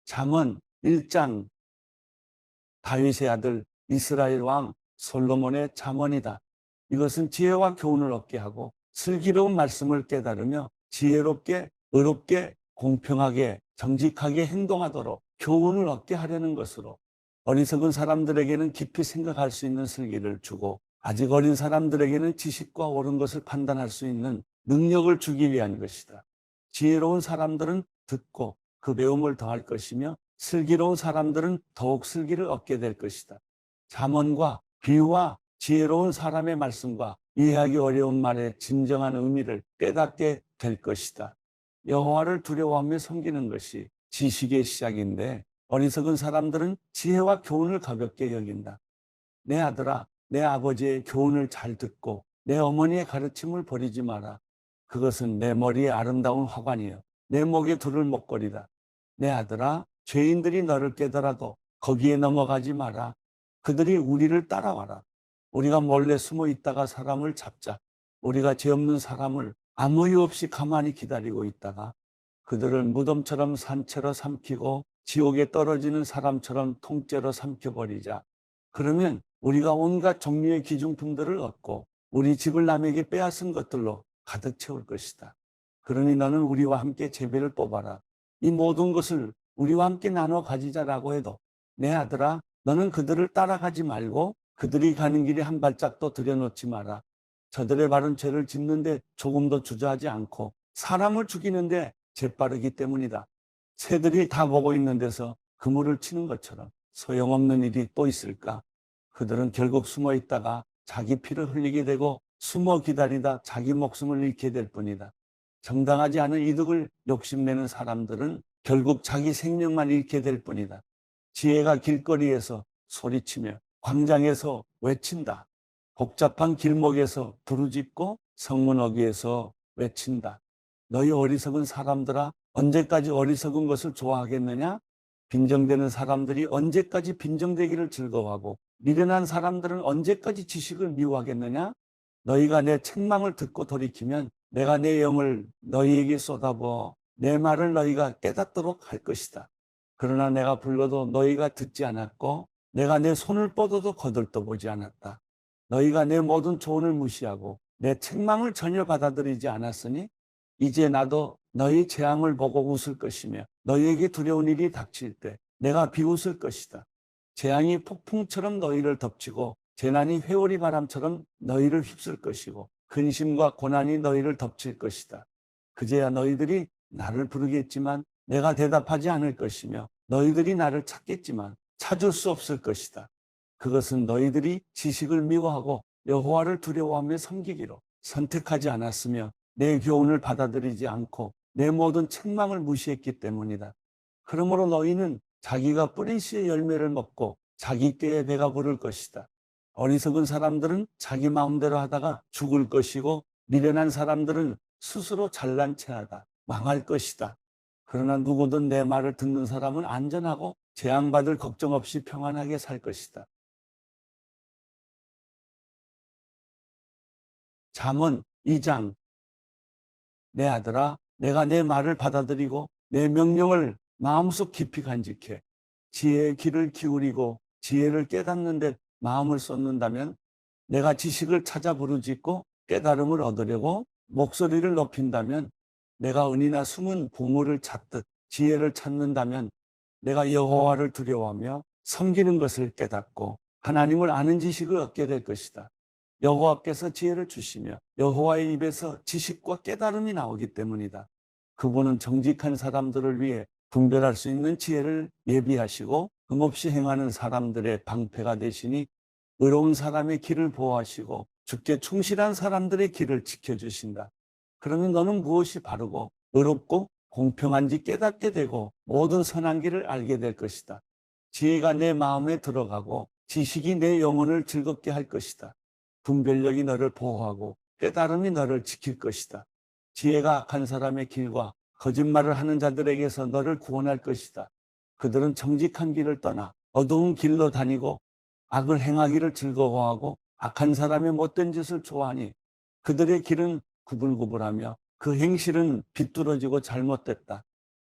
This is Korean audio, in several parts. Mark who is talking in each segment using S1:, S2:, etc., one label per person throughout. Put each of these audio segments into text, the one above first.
S1: 잠언 1장 다윗의 아들 이스라엘 왕 솔로몬의 잠언이다. 이것은 지혜와 교훈을 얻게 하고 슬기로운 말씀을 깨달으며 지혜롭게, 의롭게, 공평하게, 정직하게 행동하도록 교훈을 얻게 하려는 것으로 어리석은 사람들에게는 깊이 생각할 수 있는 슬기를 주고 아직 어린 사람들에게는 지식과 옳은 것을 판단할 수 있는 능력을 주기 위한 것이다. 지혜로운 사람들은 듣고 그 배움을 더할 것이며 슬기로운 사람들은 더욱 슬기를 얻게 될 것이다. 잠언과 비유와 지혜로운 사람의 말씀과 이해하기 어려운 말의 진정한 의미를 깨닫게 될 것이다. 여호와를 두려워하며 섬기는 것이 지식의 시작인데 어리석은 사람들은 지혜와 교훈을 가볍게 여긴다. 내 아들아, 내 아버지의 교훈을 잘 듣고 내 어머니의 가르침을 버리지 마라. 그것은 내 머리에 아름다운 화관이요 내 목에 두를 목걸이다. 내 아들아, 죄인들이 너를 깨더라도 거기에 넘어가지 마라. 그들이 우리를 따라와라. 우리가 몰래 숨어 있다가 사람을 잡자. 우리가 죄 없는 사람을 아무 이유 없이 가만히 기다리고 있다가 그들을 무덤처럼 산채로 삼키고 지옥에 떨어지는 사람처럼 통째로 삼켜버리자. 그러면 우리가 온갖 종류의 기중품들을 얻고 우리 집을 남에게 빼앗은 것들로 가득 채울 것이다. 그러니 너는 우리와 함께 제비를 뽑아라. 이 모든 것을 우리와 함께 나눠 가지자라고 해도 내 아들아, 너는 그들을 따라가지 말고 그들이 가는 길에 한 발짝도 들여놓지 마라. 저들의 발은 죄를 짓는데 조금도 주저하지 않고 사람을 죽이는데 재빠르기 때문이다. 새들이 다 보고 있는 데서 그물을 치는 것처럼 소용없는 일이 또 있을까? 그들은 결국 숨어 있다가 자기 피를 흘리게 되고 숨어 기다리다 자기 목숨을 잃게 될 뿐이다. 정당하지 않은 이득을 욕심내는 사람들은 결국 자기 생명만 잃게 될 뿐이다. 지혜가 길거리에서 소리치며 광장에서 외친다. 복잡한 길목에서 부르짖고 성문 어귀에서 외친다. 너희 어리석은 사람들아, 언제까지 어리석은 것을 좋아하겠느냐? 빈정되는 사람들이 언제까지 빈정되기를 즐거워하고 미련한 사람들은 언제까지 지식을 미워하겠느냐? 너희가 내 책망을 듣고 돌이키면 내가 내 영을 너희에게 쏟아부어 내 말을 너희가 깨닫도록 할 것이다. 그러나 내가 불러도 너희가 듣지 않았고 내가 내 손을 뻗어도 거들떠보지 않았다. 너희가 내 모든 조언을 무시하고 내 책망을 전혀 받아들이지 않았으니 이제 나도 너희 재앙을 보고 웃을 것이며 너희에게 두려운 일이 닥칠 때 내가 비웃을 것이다. 재앙이 폭풍처럼 너희를 덮치고 재난이 회오리 바람처럼 너희를 휩쓸 것이고 근심과 고난이 너희를 덮칠 것이다. 그제야 너희들이 나를 부르겠지만 내가 대답하지 않을 것이며 너희들이 나를 찾겠지만 찾을 수 없을 것이다. 그것은 너희들이 지식을 미워하고 여호와를 두려워하며 섬기기로 선택하지 않았으며 내 교훈을 받아들이지 않고 내 모든 책망을 무시했기 때문이다. 그러므로 너희는 자기가 뿌린 씨의 열매를 먹고 자기 꾀에 배가 부를 것이다. 어리석은 사람들은 자기 마음대로 하다가 죽을 것이고 미련한 사람들은 스스로 잘난 체하다 망할 것이다. 그러나 누구든 내 말을 듣는 사람은 안전하고 재앙받을 걱정 없이 평안하게 살 것이다. 잠언 2장 내 아들아, 내가 내 말을 받아들이고 내 명령을 마음속 깊이 간직해 지혜의 귀를 기울이고 지혜를 깨닫는 데 마음을 쏟는다면 내가 지식을 찾아 부르짖고 깨달음을 얻으려고 목소리를 높인다면 내가 은이나 숨은 보물을 찾듯 지혜를 찾는다면 내가 여호와를 두려워하며 섬기는 것을 깨닫고 하나님을 아는 지식을 얻게 될 것이다. 여호와께서 지혜를 주시며 여호와의 입에서 지식과 깨달음이 나오기 때문이다. 그분은 정직한 사람들을 위해 분별할 수 있는 지혜를 예비하시고 흠없이 행하는 사람들의 방패가 되시니 의로운 사람의 길을 보호하시고 주께 충실한 사람들의 길을 지켜주신다. 그러면 너는 무엇이 바르고 의롭고 공평한지 깨닫게 되고 모든 선한 길을 알게 될 것이다. 지혜가 내 마음에 들어가고 지식이 내 영혼을 즐겁게 할 것이다. 분별력이 너를 보호하고 깨달음이 너를 지킬 것이다. 지혜가 악한 사람의 길과 거짓말을 하는 자들에게서 너를 구원할 것이다. 그들은 정직한 길을 떠나 어두운 길로 다니고 악을 행하기를 즐거워하고 악한 사람의 못된 짓을 좋아하니 그들의 길은 구불구불하며 그 행실은 비뚤어지고 잘못됐다.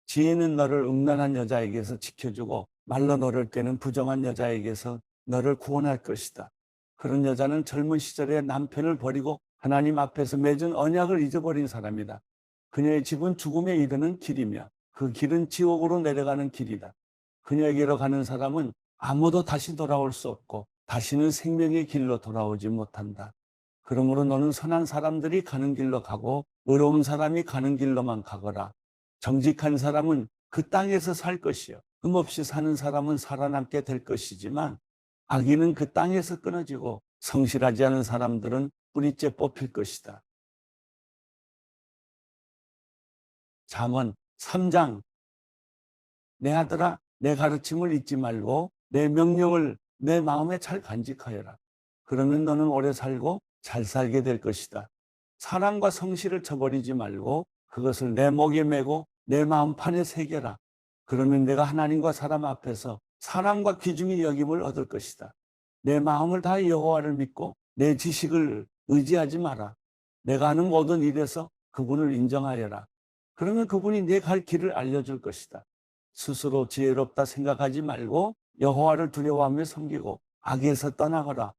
S1: 지혜는 너를 음란한 여자에게서 지켜주고 말로 너를 꿰는 부정한 여자에게서 너를 구원할 것이다. 그런 여자는 젊은 시절에 남편을 버리고 하나님 앞에서 맺은 언약을 잊어버린 사람이다. 그녀의 집은 죽음에 이르는 길이며 그 길은 지옥으로 내려가는 길이다. 그녀에게로 가는 사람은 아무도 다시 돌아올 수 없고 다시는 생명의 길로 돌아오지 못한다. 그러므로 너는 선한 사람들이 가는 길로 가고 의로운 사람이 가는 길로만 가거라. 정직한 사람은 그 땅에서 살 것이요 흠없이 사는 사람은 살아남게 될 것이지만 악인은 그 땅에서 끊어지고 성실하지 않은 사람들은 뿌리째 뽑힐 것이다. 잠언 3장. 내 아들아, 내 가르침을 잊지 말고 내 명령을 내 마음에 잘 간직하여라. 그러면 너는 오래 살고 잘 살게 될 것이다. 사랑과 성실을 저버리지 말고 그것을 내 목에 메고 내 마음판에 새겨라. 그러면 내가 하나님과 사람 앞에서 사랑과 귀중히 여김을 얻을 것이다. 내 마음을 다해 여호와를 믿고 내 지식을 의지하지 마라. 내가 하는 모든 일에서 그분을 인정하여라. 그러면 그분이 내 갈 길을 알려줄 것이다. 스스로 지혜롭다 생각하지 말고 여호와를 두려워하며 섬기고 악에서 떠나거라.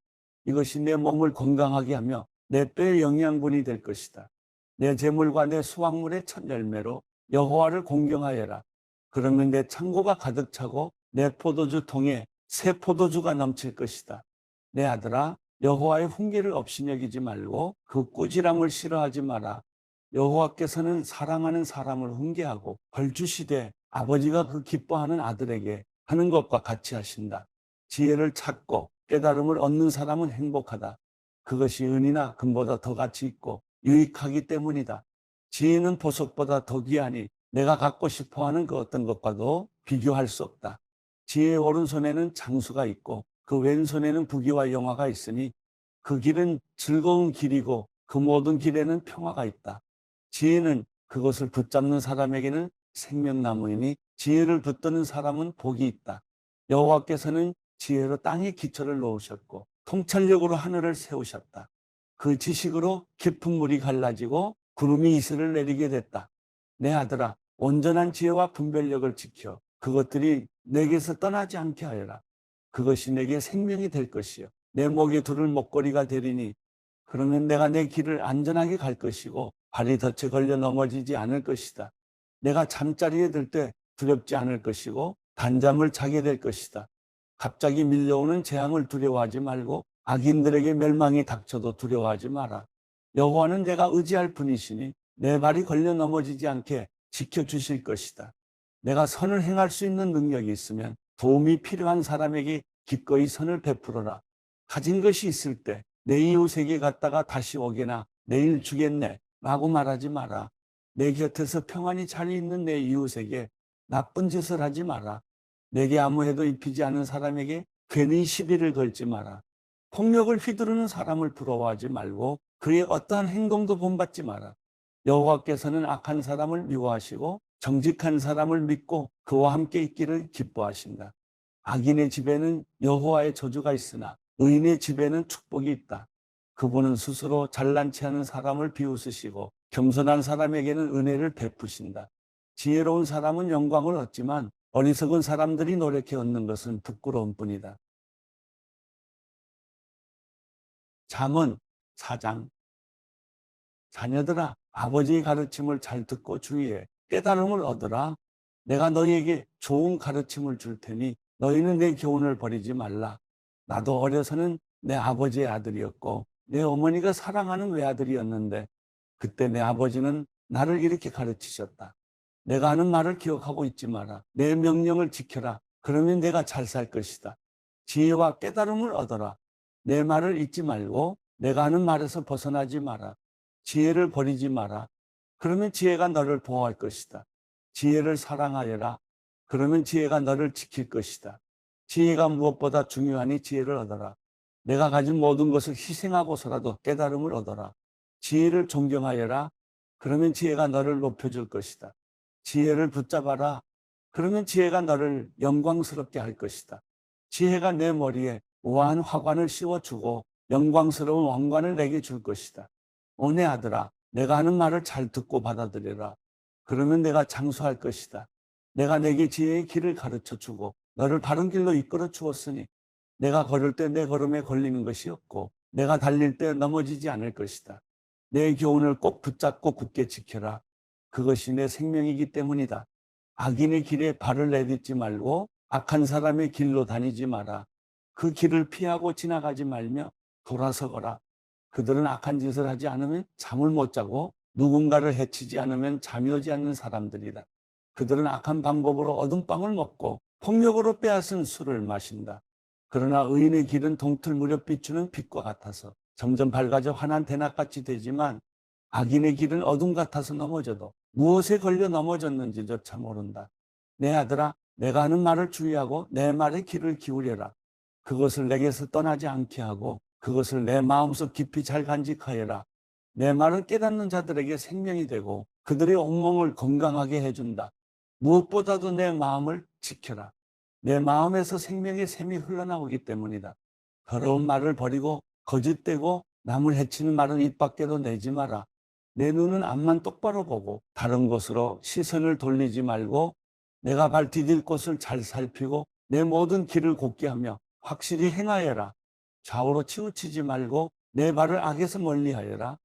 S1: 이것이 내 몸을 건강하게 하며 내 뼈의 영양분이 될 것이다. 내 재물과 내 수확물의 첫 열매로 여호와를 공경하여라. 그러면 내 창고가 가득 차고 내 포도주 통에 새 포도주가 넘칠 것이다. 내 아들아, 여호와의 훈계를 없이 여기지 말고 그 꾸지람을 싫어하지 마라. 여호와께서는 사랑하는 사람을 훈계하고 벌 주시되 아버지가 그 기뻐하는 아들에게 하는 것과 같이 하신다. 지혜를 찾고 깨달음을 얻는 사람은 행복하다. 그것이 은이나 금보다 더 가치 있고 유익하기 때문이다. 지혜는 보석보다 더 귀하니 내가 갖고 싶어하는 그 어떤 것과도 비교할 수 없다. 지혜의 오른손에는 장수가 있고 그 왼손에는 부귀와 영화가 있으니 그 길은 즐거운 길이고 그 모든 길에는 평화가 있다. 지혜는 그것을 붙잡는 사람에게는 생명나무이니 지혜를 붙드는 사람은 복이 있다. 여호와께서는 지혜로 땅의 기초를 놓으셨고 통찰력으로 하늘을 세우셨다. 그 지식으로 깊은 물이 갈라지고 구름이 이슬을 내리게 됐다. 내 아들아, 온전한 지혜와 분별력을 지켜 그것들이 내게서 떠나지 않게 하여라. 그것이 내게 생명이 될 것이요 내 목에 두를 목걸이가 되리니 그러면 내가 내 길을 안전하게 갈 것이고 발이 덫에 걸려 넘어지지 않을 것이다. 내가 잠자리에 들 때 두렵지 않을 것이고 단잠을 자게 될 것이다. 갑자기 밀려오는 재앙을 두려워하지 말고 악인들에게 멸망이 닥쳐도 두려워하지 마라. 여호와는 내가 의지할 분이시니 내 발이 걸려 넘어지지 않게 지켜주실 것이다. 내가 선을 행할 수 있는 능력이 있으면 도움이 필요한 사람에게 기꺼이 선을 베풀어라. 가진 것이 있을 때 내 이웃에게 갔다가 다시 오게나 내일 주겠네 라고 말하지 마라. 내 곁에서 평안히 잘 있는 내 이웃에게 나쁜 짓을 하지 마라. 내게 아무 해도 입히지 않은 사람에게 괜히 시비를 걸지 마라. 폭력을 휘두르는 사람을 부러워하지 말고 그의 어떠한 행동도 본받지 마라. 여호와께서는 악한 사람을 미워하시고 정직한 사람을 믿고 그와 함께 있기를 기뻐하신다. 악인의 집에는 여호와의 저주가 있으나 의인의 집에는 축복이 있다. 그분은 스스로 잘난 체하는 사람을 비웃으시고 겸손한 사람에게는 은혜를 베푸신다. 지혜로운 사람은 영광을 얻지만 어리석은 사람들이 노력해 얻는 것은 부끄러운 뿐이다. 잠언 4장. 자녀들아, 아버지의 가르침을 잘 듣고 주의해 깨달음을 얻으라. 내가 너희에게 좋은 가르침을 줄 테니 너희는 내 교훈을 버리지 말라. 나도 어려서는 내 아버지의 아들이었고 내 어머니가 사랑하는 외아들이었는데 그때 내 아버지는 나를 이렇게 가르치셨다. 내가 하는 말을 기억하고 있지 마라. 내 명령을 지켜라. 그러면 내가 잘 살 것이다. 지혜와 깨달음을 얻어라. 내 말을 잊지 말고 내가 하는 말에서 벗어나지 마라. 지혜를 버리지 마라. 그러면 지혜가 너를 보호할 것이다. 지혜를 사랑하여라. 그러면 지혜가 너를 지킬 것이다. 지혜가 무엇보다 중요하니 지혜를 얻어라. 내가 가진 모든 것을 희생하고서라도 깨달음을 얻어라. 지혜를 존경하여라. 그러면 지혜가 너를 높여줄 것이다. 지혜를 붙잡아라. 그러면 지혜가 너를 영광스럽게 할 것이다. 지혜가 내 머리에 우아한 화관을 씌워주고 영광스러운 왕관을 내게 줄 것이다. 오 내 아들아, 내가 하는 말을 잘 듣고 받아들여라. 그러면 내가 장수할 것이다. 내가 내게 지혜의 길을 가르쳐 주고 너를 바른 길로 이끌어 주었으니 내가 걸을 때 내 걸음에 걸리는 것이 없고 내가 달릴 때 넘어지지 않을 것이다. 내 교훈을 꼭 붙잡고 굳게 지켜라. 그것이 내 생명이기 때문이다. 악인의 길에 발을 내딛지 말고 악한 사람의 길로 다니지 마라. 그 길을 피하고 지나가지 말며 돌아서거라. 그들은 악한 짓을 하지 않으면 잠을 못 자고 누군가를 해치지 않으면 잠이 오지 않는 사람들이다. 그들은 악한 방법으로 얻은 빵을 먹고 폭력으로 빼앗은 술을 마신다. 그러나 의인의 길은 동틀 무렵 비추는 빛과 같아서 점점 밝아져 환한 대낮같이 되지만 악인의 길은 어둠 같아서 넘어져도 무엇에 걸려 넘어졌는지조차 모른다. 내 아들아, 내가 하는 말을 주의하고 내 말에 귀를 기울여라. 그것을 내게서 떠나지 않게 하고 그것을 내 마음속 깊이 잘 간직하여라. 내 말을 깨닫는 자들에게 생명이 되고 그들의 온몸을 건강하게 해준다. 무엇보다도 내 마음을 지켜라. 내 마음에서 생명의 샘이 흘러나오기 때문이다. 더러운 말을 버리고 거짓되고 남을 해치는 말은 입 밖에도 내지 마라. 내 눈은 앞만 똑바로 보고 다른 곳으로 시선을 돌리지 말고 내가 발 디딜 곳을 잘 살피고 내 모든 길을 곧게 하며 확실히 행하여라. 좌우로 치우치지 말고 내 발을 악에서 멀리하여라.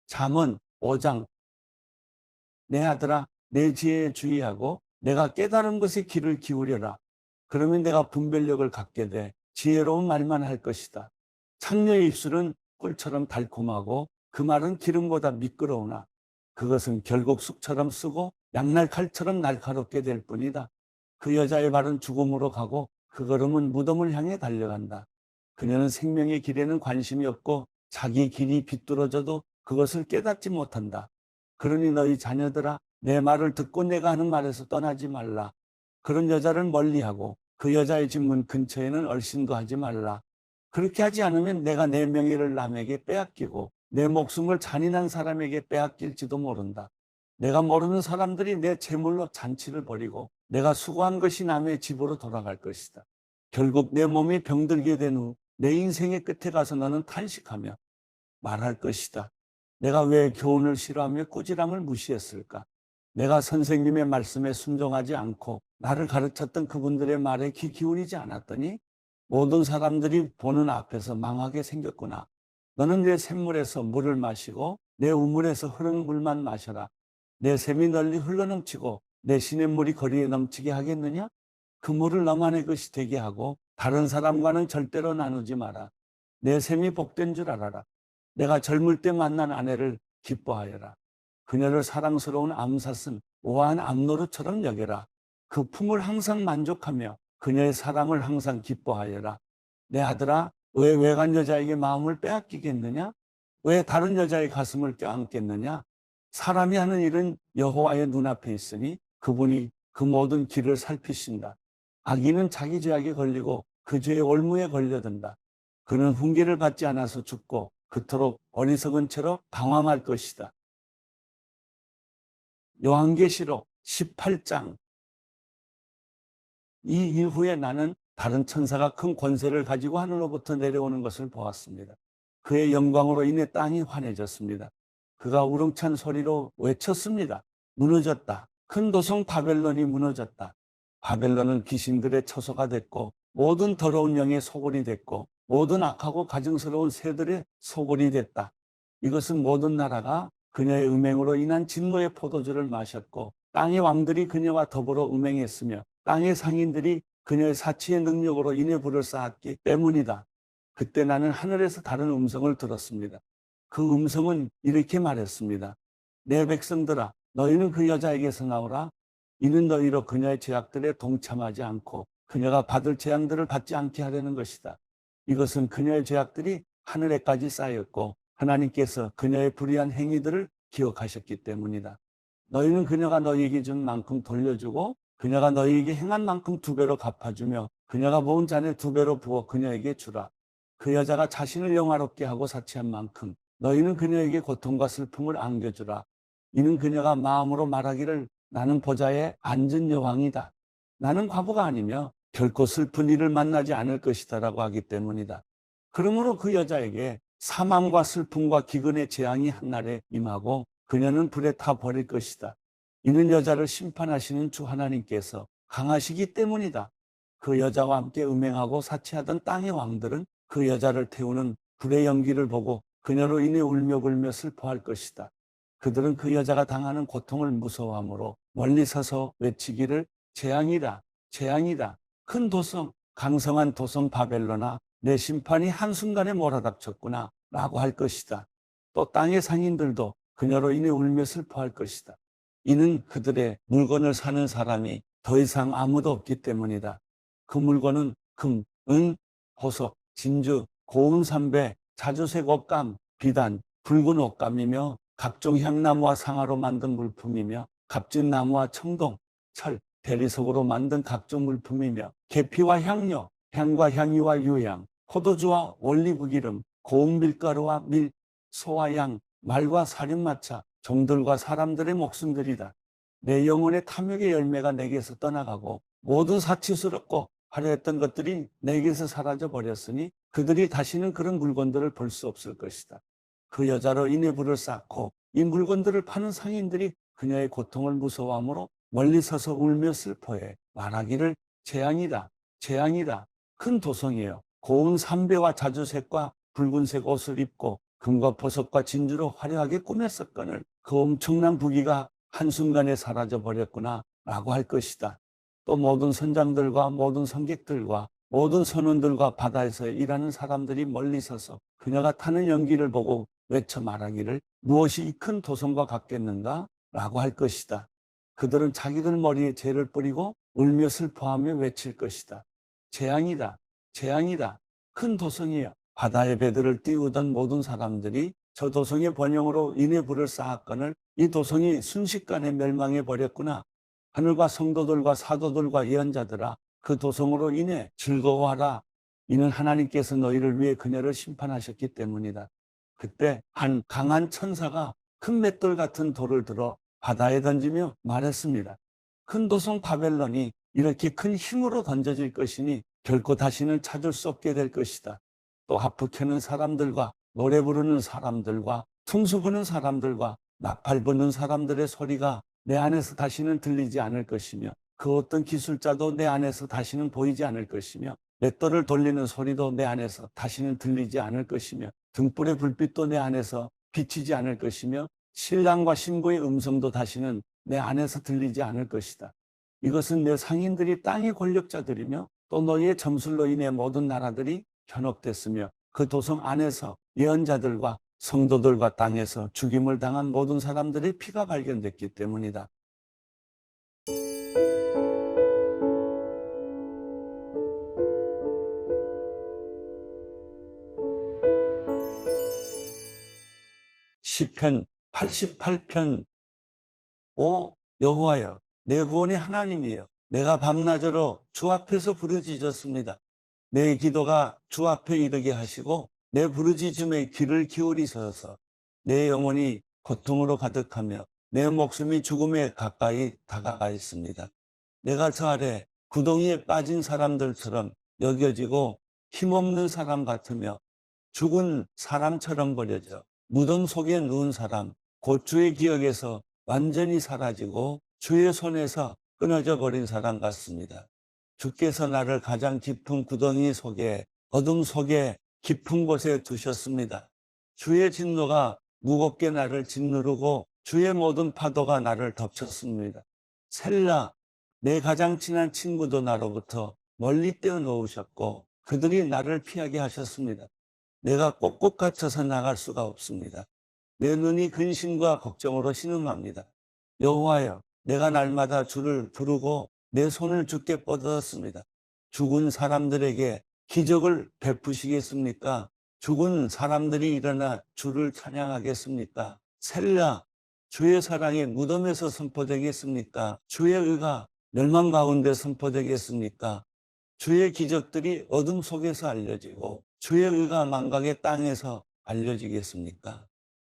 S1: 잠언 5장. 내 아들아, 내 지혜에 주의하고 내가 깨달은 것에 귀를 기울여라. 그러면 내가 분별력을 갖게 돼 지혜로운 말만 할 것이다. 창녀의 입술은 꿀처럼 달콤하고 그 말은 기름보다 미끄러우나 그것은 결국 쑥처럼 쓰고 양날 칼처럼 날카롭게 될 뿐이다. 그 여자의 발은 죽음으로 가고 그 걸음은 무덤을 향해 달려간다. 그녀는 생명의 길에는 관심이 없고 자기 길이 비뚤어져도 그것을 깨닫지 못한다. 그러니 너희 자녀들아, 내 말을 듣고 내가 하는 말에서 떠나지 말라. 그런 여자를 멀리하고 그 여자의 집문 근처에는 얼씬도 하지 말라. 그렇게 하지 않으면 내가 내 명예를 남에게 빼앗기고 내 목숨을 잔인한 사람에게 빼앗길지도 모른다. 내가 모르는 사람들이 내 재물로 잔치를 벌이고 내가 수고한 것이 남의 집으로 돌아갈 것이다. 결국 내 몸이 병들게 된 후 내 인생의 끝에 가서 너는 탄식하며 말할 것이다. 내가 왜 교훈을 싫어하며 꾸지람을 무시했을까? 내가 선생님의 말씀에 순종하지 않고 나를 가르쳤던 그분들의 말에 귀 기울이지 않았더니 모든 사람들이 보는 앞에서 망하게 생겼구나. 너는 내 샘물에서 물을 마시고 내 우물에서 흐르는 물만 마셔라. 내 샘이 널리 흘러넘치고 내 시냇물이 거리에 넘치게 하겠느냐? 그 물을 너만의 것이 되게 하고 다른 사람과는 절대로 나누지 마라. 내 샘이 복된 줄 알아라. 내가 젊을 때 만난 아내를 기뻐하여라. 그녀를 사랑스러운 암사슴 우아한 암노루처럼 여겨라. 그 품을 항상 만족하며 그녀의 사랑을 항상 기뻐하여라. 내 아들아, 왜 외간 여자에게 마음을 빼앗기겠느냐? 왜 다른 여자의 가슴을 껴안겠느냐? 사람이 하는 일은 여호와의 눈앞에 있으니 그분이 그 모든 길을 살피신다. 악인은 자기 죄악에 걸리고 그 죄의 올무에 걸려든다. 그는 훈계를 받지 않아서 죽고 그토록 어리석은 채로 방황할 것이다. 요한계시록 18장. 이 이후에 나는 다른 천사가 큰 권세를 가지고 하늘로부터 내려오는 것을 보았습니다. 그의 영광으로 인해 땅이 환해졌습니다. 그가 우렁찬 소리로 외쳤습니다. 무너졌다. 큰 도성 바벨론이 무너졌다. 바벨론은 귀신들의 처소가 됐고 모든 더러운 영의 소굴이 됐고 모든 악하고 가증스러운 새들의 소굴이 됐다. 이것은 모든 나라가 그녀의 음행으로 인한 진노의 포도주를 마셨고 땅의 왕들이 그녀와 더불어 음행했으며 땅의 상인들이 그녀의 사치의 능력으로 인해 불을 쌓았기 때문이다. 그때 나는 하늘에서 다른 음성을 들었습니다. 그 음성은 이렇게 말했습니다. 내 백성들아, 너희는 그 여자에게서 나오라. 이는 너희로 그녀의 죄악들에 동참하지 않고 그녀가 받을 재앙들을 받지 않게 하려는 것이다. 이것은 그녀의 죄악들이 하늘에까지 쌓였고 하나님께서 그녀의 불의한 행위들을 기억하셨기 때문이다. 너희는 그녀가 너희에게 준 만큼 돌려주고 그녀가 너희에게 행한 만큼 2배로 갚아주며 그녀가 모은 잔에 2배로 부어 그녀에게 주라. 그 여자가 자신을 영화롭게 하고 사치한 만큼 너희는 그녀에게 고통과 슬픔을 안겨주라. 이는 그녀가 마음으로 말하기를 나는 보좌에 앉은 여왕이다. 나는 과부가 아니며 결코 슬픈 일을 만나지 않을 것이다 라고 하기 때문이다. 그러므로 그 여자에게 사망과 슬픔과 기근의 재앙이 한날에 임하고 그녀는 불에 타 버릴 것이다. 이는 여자를 심판하시는 주 하나님께서 강하시기 때문이다. 그 여자와 함께 음행하고 사치하던 땅의 왕들은 그 여자를 태우는 불의 연기를 보고 그녀로 인해 울며 불며 슬퍼할 것이다. 그들은 그 여자가 당하는 고통을 무서워하므로 멀리 서서 외치기를 재앙이다, 재앙이다. 큰 도성, 강성한 도성 바벨론아, 내 심판이 한순간에 몰아닥쳤구나 라고 할 것이다. 또 땅의 상인들도 그녀로 인해 울며 슬퍼할 것이다. 이는 그들의 물건을 사는 사람이 더 이상 아무도 없기 때문이다. 그 물건은 금, 은, 보석, 진주, 고운 삼배, 자주색 옷감, 비단, 붉은 옷감이며 각종 향나무와 상아로 만든 물품이며 값진 나무와 청동, 철, 대리석으로 만든 각종 물품이며 계피와 향료, 향과 향유와 유향, 포도주와 올리브기름, 고운 밀가루와 밀, 소와 양, 말과 사륜마차, 종들과 사람들의 목숨들이다. 내 영혼의 탐욕의 열매가 내게서 떠나가고 모든 사치스럽고 화려했던 것들이 내게서 사라져 버렸으니 그들이 다시는 그런 물건들을 볼 수 없을 것이다. 그 여자로 인해 불을 쌓고 이 물건들을 파는 상인들이 그녀의 고통을 무서워하므로 멀리 서서 울며 슬퍼해 말하기를 재앙이다, 재앙이다. 큰 도성이에요. 고운 삼배와 자주색과 붉은색 옷을 입고 금과 보석과 진주로 화려하게 꾸몄었거늘 그 엄청난 부귀가 한순간에 사라져 버렸구나 라고 할 것이다. 또 모든 선장들과 모든 선객들과 모든 선원들과 바다에서 일하는 사람들이 멀리 서서 그녀가 타는 연기를 보고 외쳐 말하기를 무엇이 이 큰 도성과 같겠는가 라고 할 것이다. 그들은 자기들 머리에 재를 뿌리고 울며 슬퍼하며 외칠 것이다. 재앙이다, 재앙이다. 큰 도성이여. 바다의 배들을 띄우던 모든 사람들이 저 도성의 번영으로 인해 불을 쌓았거늘 이 도성이 순식간에 멸망해 버렸구나. 하늘과 성도들과 사도들과 예언자들아, 그 도성으로 인해 즐거워하라. 이는 하나님께서 너희를 위해 그녀를 심판하셨기 때문이다. 그때 한 강한 천사가 큰 맷돌 같은 돌을 들어 바다에 던지며 말했습니다. 큰 도성 바벨론이 이렇게 큰 힘으로 던져질 것이니 결코 다시는 찾을 수 없게 될 것이다. 또 하프 켜는 사람들과 노래 부르는 사람들과 풍수 부는 사람들과 나팔 부는 사람들의 소리가 내 안에서 다시는 들리지 않을 것이며 그 어떤 기술자도 내 안에서 다시는 보이지 않을 것이며 맷돌을 돌리는 소리도 내 안에서 다시는 들리지 않을 것이며 등불의 불빛도 내 안에서 비치지 않을 것이며 신랑과 신부의 음성도 다시는 내 안에서 들리지 않을 것이다. 이것은 내 상인들이 땅의 권력자들이며 또 너희의 점술로 인해 모든 나라들이 현혹됐으며 그 도성 안에서 예언자들과 성도들과 땅에서 죽임을 당한 모든 사람들의 피가 발견됐기 때문이다. 시편 88편. 오 여호와여, 내 구원의 하나님이여, 내가 밤낮으로 주 앞에서 부르짖었습니다. 내 기도가 주 앞에 이르게 하시고 내 부르짖음에 귀를 기울이셔서 내 영혼이 고통으로 가득하며 내 목숨이 죽음에 가까이 다가가 있습니다. 내가 저 아래 구덩이에 빠진 사람들처럼 여겨지고 힘없는 사람 같으며 죽은 사람처럼 버려져 무덤 속에 누운 사람, 곧 주의 기억에서 완전히 사라지고 주의 손에서 끊어져 버린 사람 같습니다. 주께서 나를 가장 깊은 구덩이 속에, 어둠 속에 깊은 곳에 두셨습니다. 주의 진노가 무겁게 나를 짓누르고 주의 모든 파도가 나를 덮쳤습니다. 셀라, 내 가장 친한 친구도 나로부터 멀리 떼어놓으셨고 그들이 나를 피하게 하셨습니다. 내가 꼭꼭 갇혀서 나갈 수가 없습니다. 내 눈이 근심과 걱정으로 신음합니다. 여호와여, 내가 날마다 주를 부르고 내 손을 주께 뻗었습니다. 죽은 사람들에게 기적을 베푸시겠습니까? 죽은 사람들이 일어나 주를 찬양하겠습니까? 셀라, 주의 사랑이 무덤에서 선포되겠습니까? 주의 의가 멸망 가운데 선포되겠습니까? 주의 기적들이 어둠 속에서 알려지고 주의 의가 망각의 땅에서 알려지겠습니까?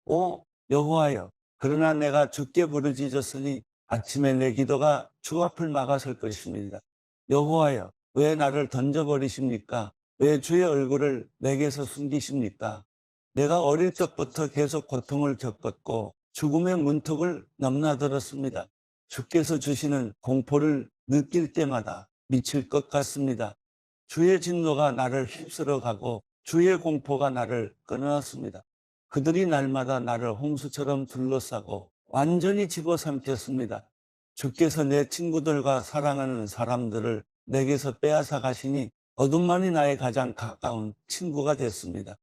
S1: 오 여호와여, 그러나 내가 주께 부르짖었으니 아침에 내 기도가 주 앞을 막아설 것입니다. 여호와여, 왜 나를 던져버리십니까? 왜 주의 얼굴을 내게서 숨기십니까? 내가 어릴 적부터 계속 고통을 겪었고 죽음의 문턱을 넘나들었습니다. 주께서 주시는 공포를 느낄 때마다 미칠 것 같습니다. 주의 진노가 나를 휩쓸어 가고 주의 공포가 나를 끊어왔습니다. 그들이 날마다 나를 홍수처럼 둘러싸고 완전히 집어삼켰습니다. 주께서 내 친구들과 사랑하는 사람들을 내게서 빼앗아 가시니 어둠만이 나의 가장 가까운 친구가 됐습니다.